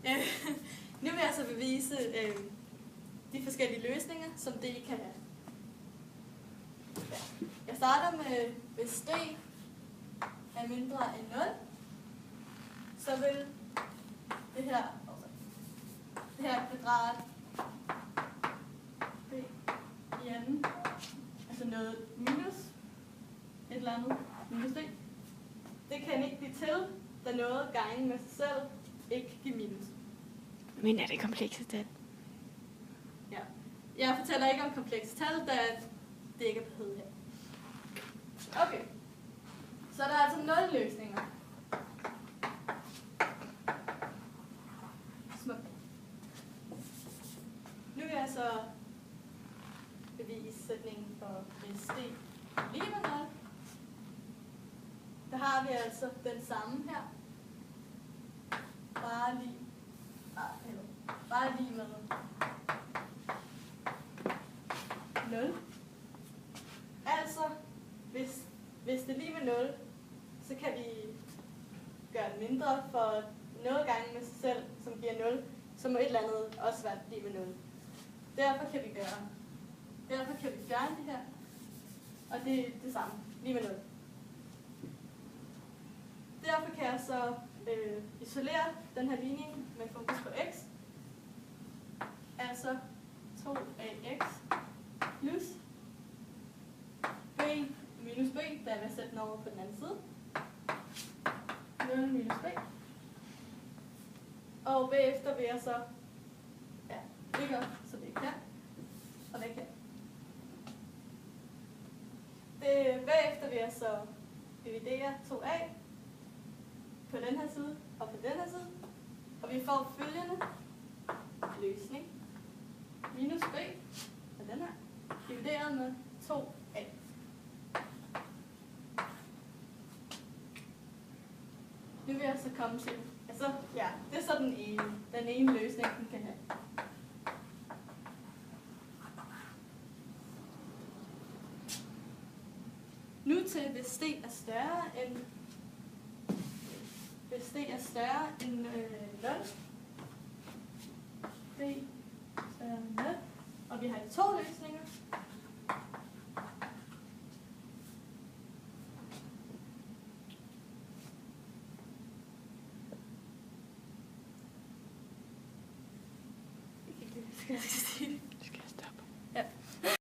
Nu vil jeg så bevise de forskellige løsninger, som D kan have. Jeg starter med, hvis D er mindre end 0, så vil det her kvadrat B i anden, altså noget minus et eller andet minus D, det kan ikke blive til, da noget gange med sig selv ikke giver minus. Men er det komplekse tal? Ja. Jeg fortæller ikke om komplekse tal, da det ikke er på hed her. Okay. Så der er altså 0 løsninger. Smukt. Nu vil jeg så bevise sætningen for hvis D lige med 0. Der har vi altså den samme her. Bare lige med 0. Altså, hvis det er lige med 0, så kan vi gøre det mindre, for noget gange med sig selv, som giver 0, så må et eller andet også være lige med 0. Derfor kan vi fjerne det her, og det er det samme, lige med 0. Derfor kan jeg så isolere den her ligning med fokus på x, altså 2ax plus b minus b, der vil jeg sætte den over på den anden side. 0 minus b. Og bagefter vil jeg så lægge op, så det er her, og væk her. Bagefter vil jeg så dividere 2a på den her side og på den her side, og vi får følgende løsning. Minus b på den her, divideret med 2a. Nu vil jeg så komme til, altså ja, det er så den ene løsning, den kan have. Nu til, hvis D er større end 0, D større end 0, og vi har de 2 løsninger. Skal jeg sige det?